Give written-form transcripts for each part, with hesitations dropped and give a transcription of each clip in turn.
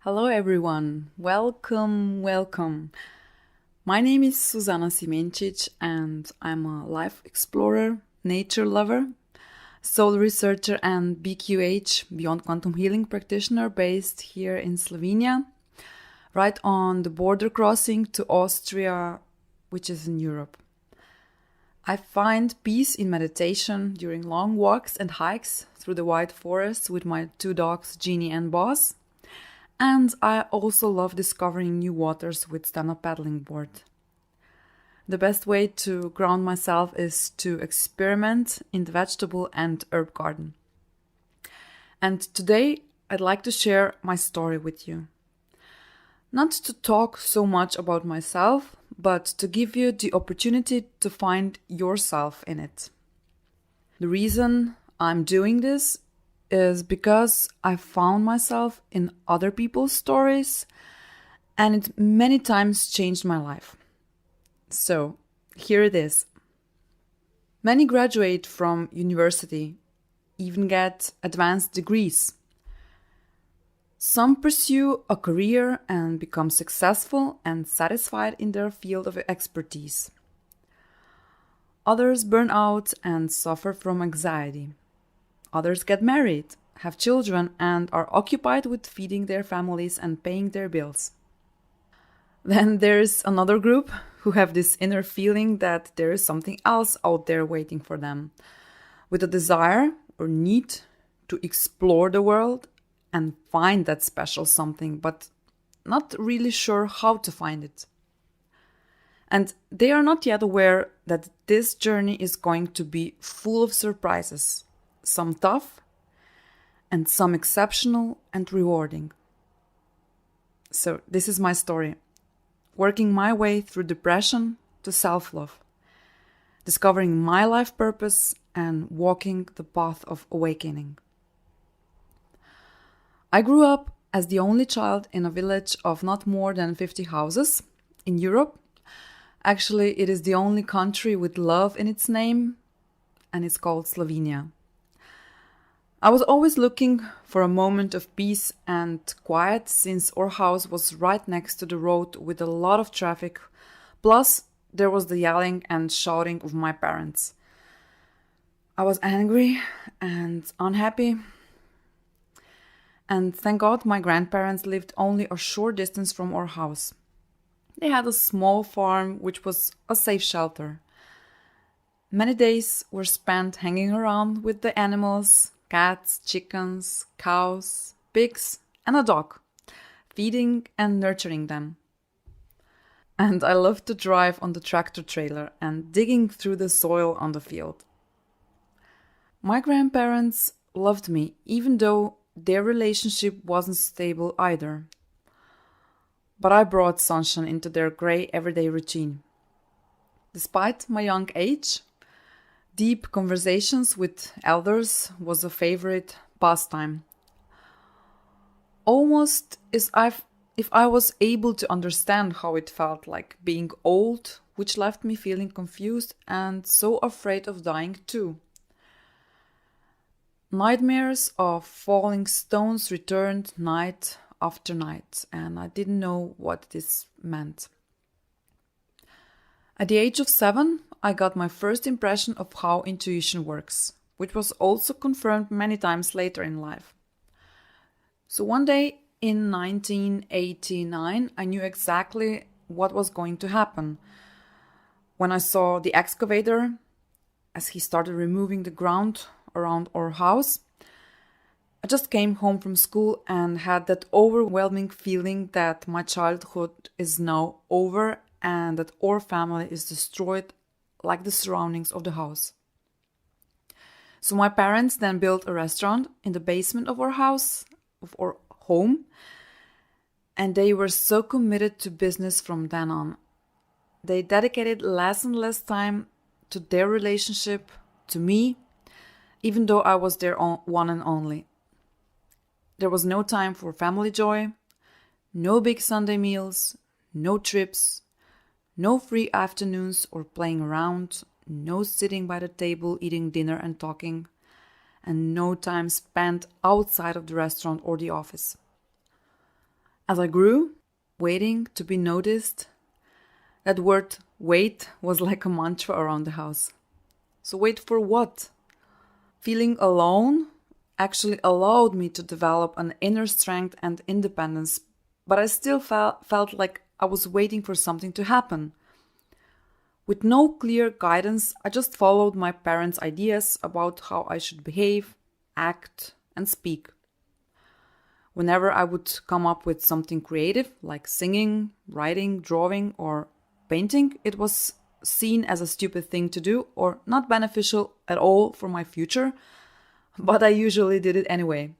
Hello everyone, welcome. My name is Suzana Simenčič and I'm a life explorer, nature lover, soul researcher and BQH, Beyond Quantum Healing practitioner based here in Slovenia, right on the border crossing to Austria, which is in Europe. I find peace in meditation during long walks and hikes through the white forests with my two dogs, Jeannie and Boss. And I also love discovering new waters with stand-up paddling board. The best way to ground myself is to experiment in the vegetable and herb garden. And today I'd like to share my story with you. Not to talk so much about myself, but to give you the opportunity to find yourself in it. The reason I'm doing this is because I found myself in other people's stories and it many times changed my life. So, here it is. Many graduate from university, even get advanced degrees. Some pursue a career and become successful and satisfied in their field of expertise. Others burn out and suffer from anxiety. Others get married, have children, and are occupied with feeding their families and paying their bills. Then there's another group who have this inner feeling that there is something else out there waiting for them, with a desire or need to explore the world and find that special something, but not really sure how to find it. And they are not yet aware that this journey is going to be full of surprises. Some tough, and some exceptional and rewarding. So this is my story. Working my way through depression to self-love. Discovering my life purpose and walking the path of awakening. I grew up as the only child in a village of not more than 50 houses in Europe. Actually, it is the only country with love in its name, and it's called Slovenia. I was always looking for a moment of peace and quiet since our house was right next to the road with a lot of traffic. Plus, there was the yelling and shouting of my parents. I was angry and unhappy. And thank God my grandparents lived only a short distance from our house. They had a small farm which was a safe shelter. Many days were spent hanging around with the animals, cats, chickens, cows, pigs, and a dog, feeding and nurturing them. And I loved to drive on the tractor trailer and digging through the soil on the field. My grandparents loved me, even though their relationship wasn't stable either. But I brought sunshine into their grey everyday routine. Despite my young age, deep conversations with elders was a favorite pastime. Almost as if I was able to understand how it felt like being old, which left me feeling confused and so afraid of dying too. Nightmares of falling stones returned night after night, and I didn't know what this meant. At the age of 7, I got my first impression of how intuition works, which was also confirmed many times later in life. So one day in 1989, I knew exactly what was going to happen. When I saw the excavator, as he started removing the ground around our house, I just came home from school and had that overwhelming feeling that my childhood is now over and that our family is destroyed like the surroundings of the house. So my parents then built a restaurant in the basement of our house, of our home, and they were so committed to business from then on. They dedicated less and less time to their relationship, to me, even though I was their one and only. There was no time for family joy, no big Sunday meals, no trips, no free afternoons or playing around, no sitting by the table eating dinner and talking, and no time spent outside of the restaurant or the office. As I grew, waiting to be noticed, that word wait was like a mantra around the house. So wait for what? Feeling alone actually allowed me to develop an inner strength and independence, but I still felt like I was waiting for something to happen. With no clear guidance, I just followed my parents' ideas about how I should behave, act, and speak. Whenever I would come up with something creative, like singing, writing, drawing, or painting, it was seen as a stupid thing to do or not beneficial at all for my future, but I usually did it anyway.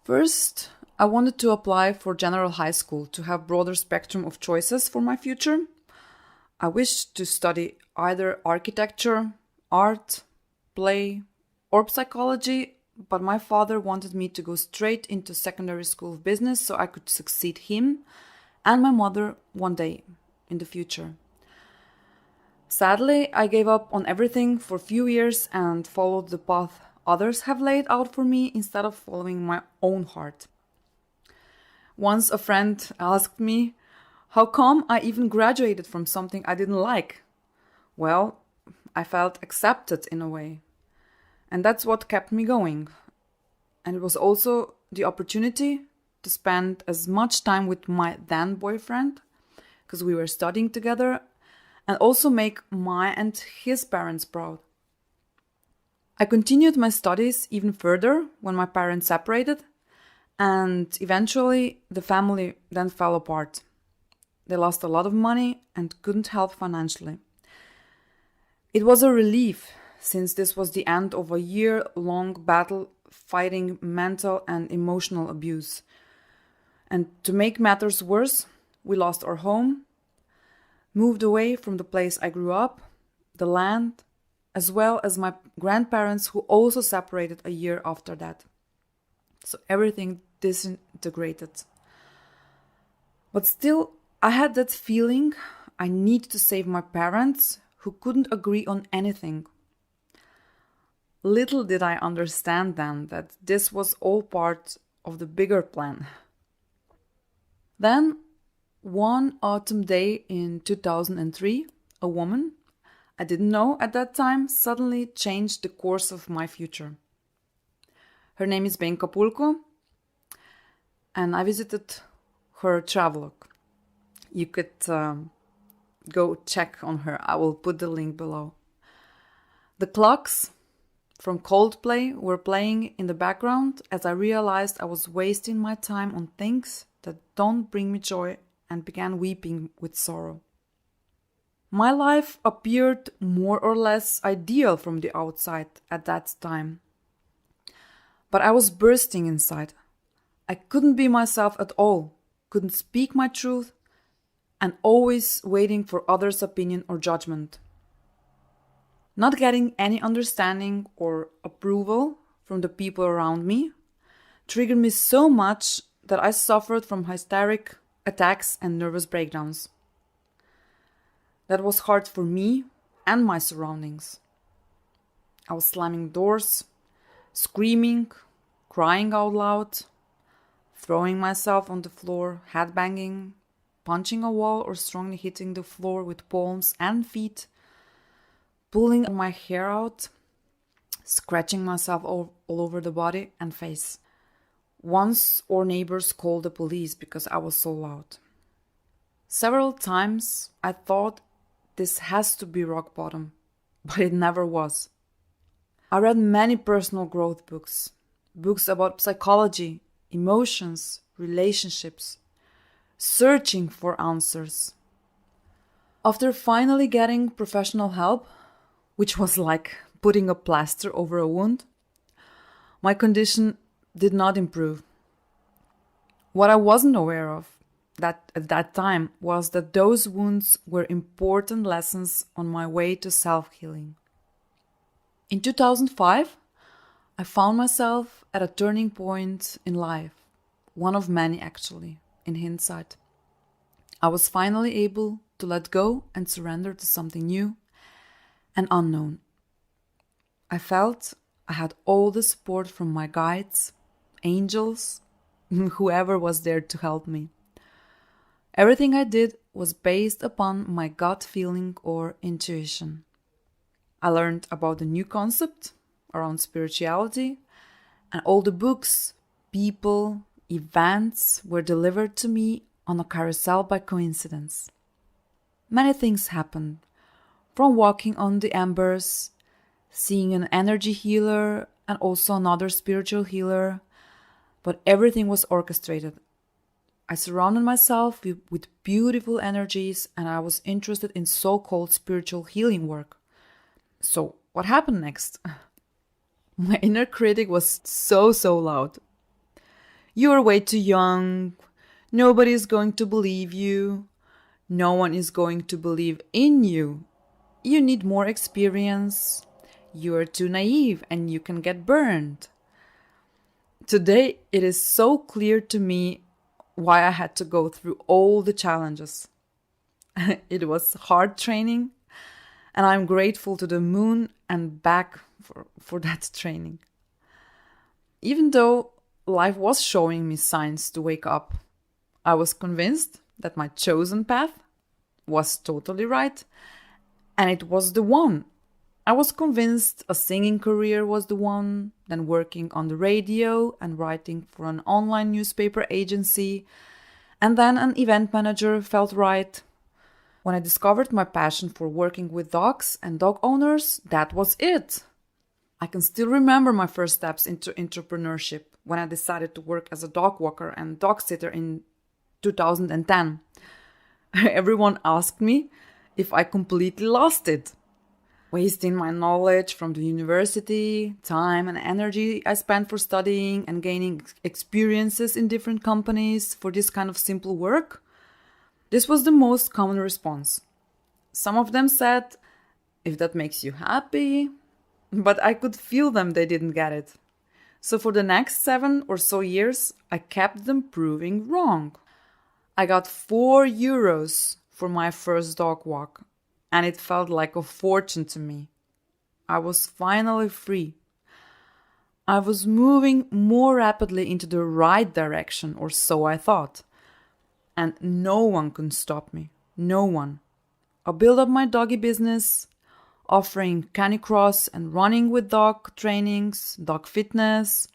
First, I wanted to apply for general high school to have broader spectrum of choices for my future. I wished to study either architecture, art, play, or psychology, but my father wanted me to go straight into secondary school of business so I could succeed him and my mother one day in the future. Sadly, I gave up on everything for a few years and followed the path others have laid out for me instead of following my own heart. Once a friend asked me, how come I even graduated from something I didn't like? Well, I felt accepted in a way. And that's what kept me going. And it was also the opportunity to spend as much time with my then boyfriend, because we were studying together, and also make my and his parents proud. I continued my studies even further when my parents separated, and eventually the family then fell apart. They lost a lot of money and couldn't help financially. It was a relief, since this was the end of a year-long battle fighting mental and emotional abuse. And to make matters worse, we lost our home, moved away from the place I grew up, the land, as well as my grandparents who also separated a year after that. So everything disintegrated. But still, I had that feeling I need to save my parents who couldn't agree on anything. Little did I understand then that this was all part of the bigger plan. Then, one autumn day in 2003, a woman I didn't know at that time suddenly changed the course of my future. Her name is Benka Pulko, and I visited her travelogue. You could go check on her. I will put the link below. The clocks from Coldplay were playing in the background as I realized I was wasting my time on things that don't bring me joy and began weeping with sorrow. My life appeared more or less ideal from the outside at that time. But I was bursting inside. I couldn't be myself at all, couldn't speak my truth, and always waiting for others' opinion or judgment. Not getting any understanding or approval from the people around me triggered me so much that I suffered from hysteric attacks and nervous breakdowns. That was hard for me and my surroundings. I was slamming doors, screaming, crying out loud, throwing myself on the floor, headbanging, punching a wall or strongly hitting the floor with palms and feet, pulling my hair out, scratching myself all over the body and face. Once our neighbors called the police because I was so loud. Several times I thought this has to be rock bottom, but it never was. I read many personal growth books, books about psychology, emotions, relationships, searching for answers. After finally getting professional help, which was like putting a plaster over a wound, my condition did not improve. What I wasn't aware of at that time was that those wounds were important lessons on my way to self-healing. In 2005, I found myself at a turning point in life, one of many actually, in hindsight. I was finally able to let go and surrender to something new and unknown. I felt I had all the support from my guides, angels, whoever was there to help me. Everything I did was based upon my gut feeling or intuition. I learned about the new concept around spirituality, and all the books, people, events were delivered to me on a carousel by coincidence. Many things happened, from walking on the embers, seeing an energy healer and also another spiritual healer, but everything was orchestrated. I surrounded myself with beautiful energies, and I was interested in so-called spiritual healing work. So what happened next? My inner critic was so loud. You're way too young. Nobody is going to believe you. No one is going to believe in you. You need more experience. You're too naive and you can get burned. Today, it is so clear to me why I had to go through all the challenges. It was hard training, and I'm grateful to the moon and back for that training. Even though life was showing me signs to wake up, I was convinced that my chosen path was totally right, and it was the one. I was convinced a singing career was the one, then working on the radio and writing for an online newspaper agency, and then an event manager felt right. When I discovered my passion for working with dogs and dog owners, that was it. I can still remember my first steps into entrepreneurship when I decided to work as a dog walker and dog sitter in 2010. Everyone asked me if I completely lost it, wasting my knowledge from the university, time and energy I spent for studying and gaining experiences in different companies for this kind of simple work. This was the most common response. Some of them said, if that makes you happy, but I could feel them they didn't get it. So for the next 7 or so years, I kept them proving wrong. I got €4 for my first dog walk, and it felt like a fortune to me. I was finally free. I was moving more rapidly into the right direction, or so I thought. And no one could stop me. No one. I built up my doggy business, offering canicross and running with dog trainings, dog fitness,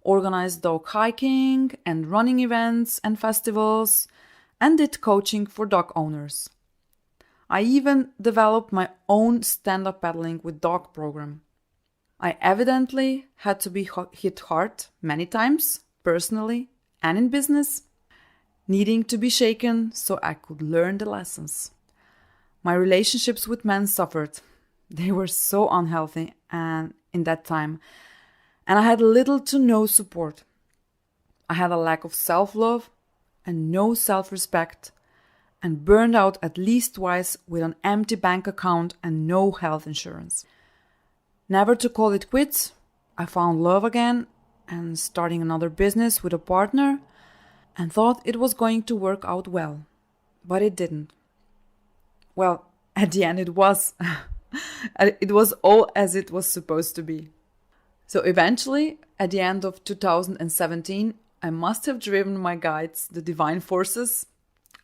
organized dog hiking and running events and festivals, and did coaching for dog owners. I even developed my own stand-up paddling with dog program. I evidently had to be hit hard many times, personally and in business, needing to be shaken so I could learn the lessons. My relationships with men suffered. They were so unhealthy and in that time, and I had little to no support. I had a lack of self-love and no self-respect, and burned out at least twice with an empty bank account and no health insurance. Never to call it quits, I found love again and starting another business with a partner and thought it was going to work out well, but it didn't. Well, at the end it was. It was all as it was supposed to be. So eventually, at the end of 2017, I must have driven my guides, the divine forces,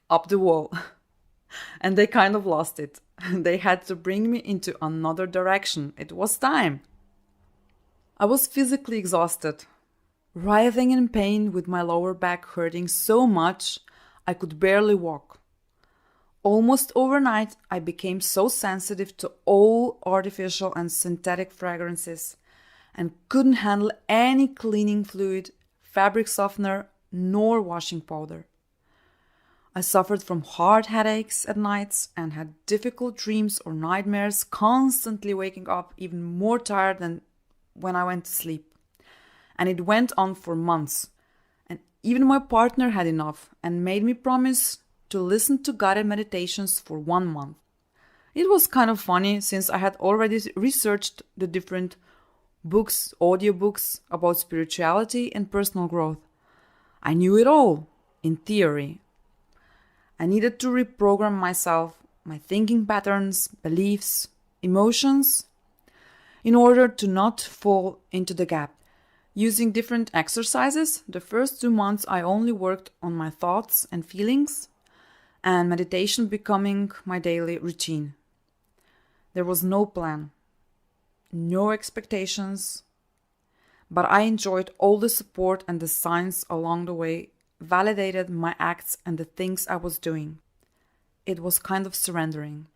up the wall. And they kind of lost it. They had to bring me into another direction. It was time. I was physically exhausted, writhing in pain with my lower back hurting so much I could barely walk. Almost overnight, I became so sensitive to all artificial and synthetic fragrances and couldn't handle any cleaning fluid, fabric softener, nor washing powder. I suffered from hard headaches at nights and had difficult dreams or nightmares, constantly waking up even more tired than when I went to sleep. And it went on for months. And even my partner had enough and made me promise to listen to guided meditations for 1 month. It was kind of funny since I had already researched the different books, audiobooks about spirituality and personal growth. I knew it all, in theory. I needed to reprogram myself, my thinking patterns, beliefs, emotions, in order to not fall into the gap, using different exercises. The first 2 months I only worked on my thoughts and feelings, and meditation becoming my daily routine. There was no plan, no expectations, but I enjoyed all the support, and the signs along the way validated my acts and the things I was doing. It was kind of surrendering.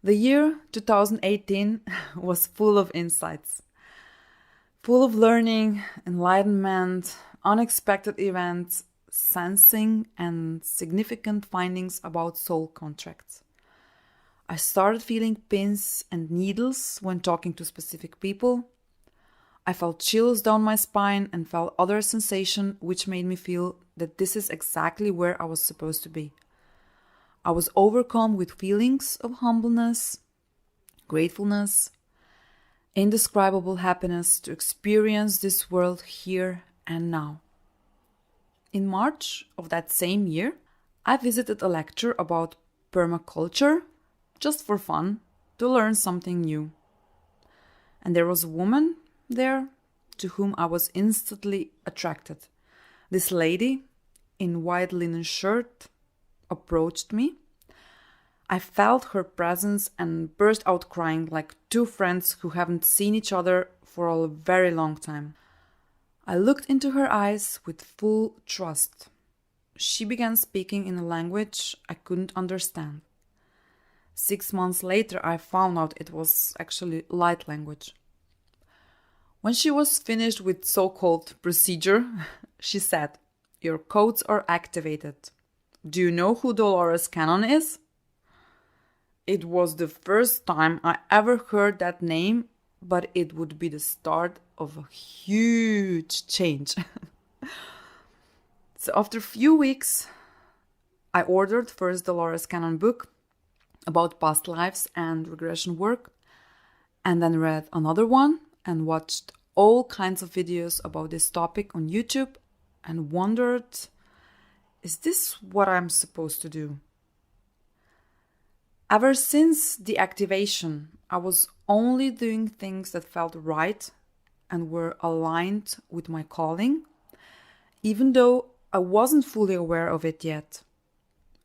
The year 2018 was full of insights, full of learning, enlightenment, unexpected events, sensing, and significant findings about soul contracts. I started feeling pins and needles when talking to specific people. I felt chills down my spine and felt other sensation which made me feel that this is exactly where I was supposed to be. I was overcome with feelings of humbleness, gratefulness, indescribable happiness to experience this world here and now. In March of that same year, I visited a lecture about permaculture, just for fun, to learn something new. And there was a woman there to whom I was instantly attracted. This lady in white linen shirt approached me. I felt her presence and burst out crying like two friends who haven't seen each other for a very long time. I looked into her eyes with full trust. She began speaking in a language I couldn't understand. 6 months later, I found out it was actually light language. When she was finished with so-called procedure, she said, "Your codes are activated. Do you know who Dolores Cannon is?" It was the first time I ever heard that name, but it would be the start of a huge change. So after a few weeks, I ordered first Dolores Cannon book about past lives and regression work, and then read another one and watched all kinds of videos about this topic on YouTube and wondered, is this what I'm supposed to do? Ever since the activation, I was only doing things that felt right and were aligned with my calling, even though I wasn't fully aware of it yet.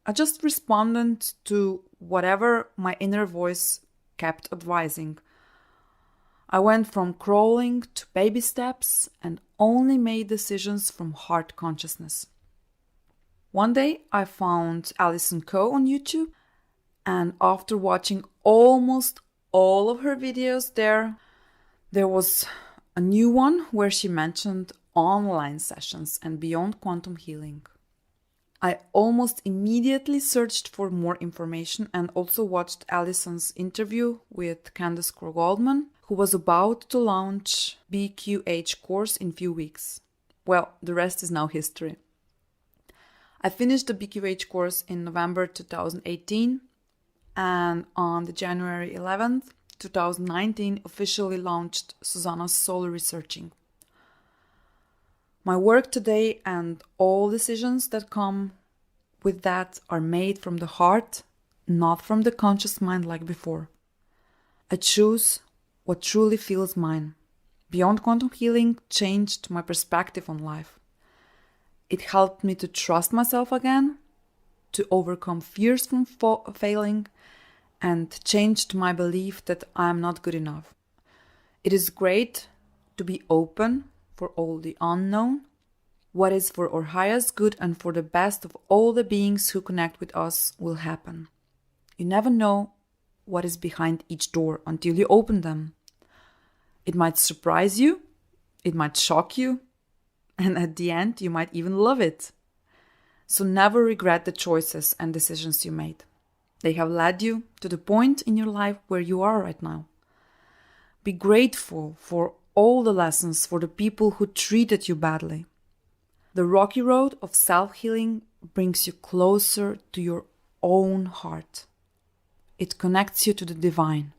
I just responded to whatever my inner voice kept advising. I went from crawling to baby steps and only made decisions from heart consciousness. One day I found Alison Coe on YouTube, and after watching almost all of her videos there was a new one where she mentioned online sessions and beyond quantum healing. I almost immediately searched for more information and also watched Alison's interview with Candace Crowe-Goldman, who was about to launch BQH course in few weeks. Well, the rest is now history. I finished the BQH course in November 2018, and on the January 11th, 2019, officially launched Suzana's Soul Researching. My work today and all decisions that come with that are made from the heart, not from the conscious mind like before. I choose what truly feels mine. Beyond quantum healing changed my perspective on life. It helped me to trust myself again, to overcome fears from failing, and changed my belief that I am not good enough. It is great to be open for all the unknown. What is for our highest good and for the best of all the beings who connect with us will happen. You never know what is behind each door until you open them. It might surprise you, it might shock you, and at the end you might even love it. So never regret the choices and decisions you made. They have led you to the point in your life where you are right now. Be grateful for all the lessons, for the people who treated you badly. The rocky road of self-healing brings you closer to your own heart. It connects you to the divine.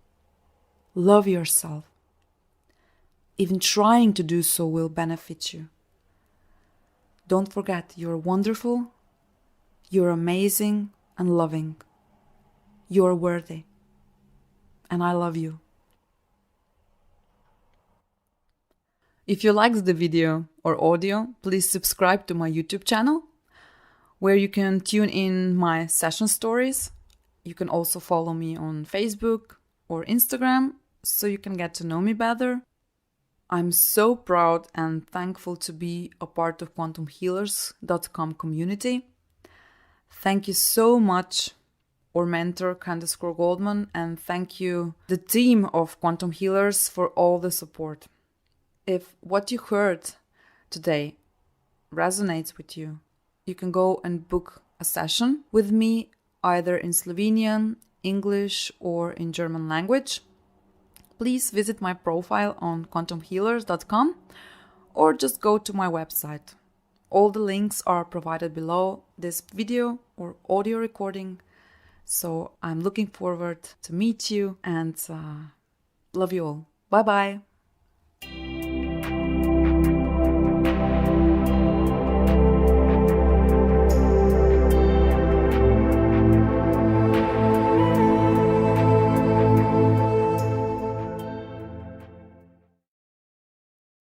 Love yourself. Even trying to do so will benefit you. Don't forget, you're wonderful, you're amazing and loving. You're worthy. And I love you. If you liked the video or audio, please subscribe to my YouTube channel, where you can tune in my session stories. You can also follow me on Facebook or Instagram, so you can get to know me better. I'm so proud and thankful to be a part of quantumhealers.com community. Thank you so much, our mentor Candice Goldman, and thank you the team of Quantum Healers for all the support. If what you heard today resonates with you, you can go and book a session with me either in Slovenian, English, or in German language. Please visit my profile on quantumhealers.com or just go to my website. All the links are provided below this video or audio recording. So I'm looking forward to meet you and love you all. Bye bye.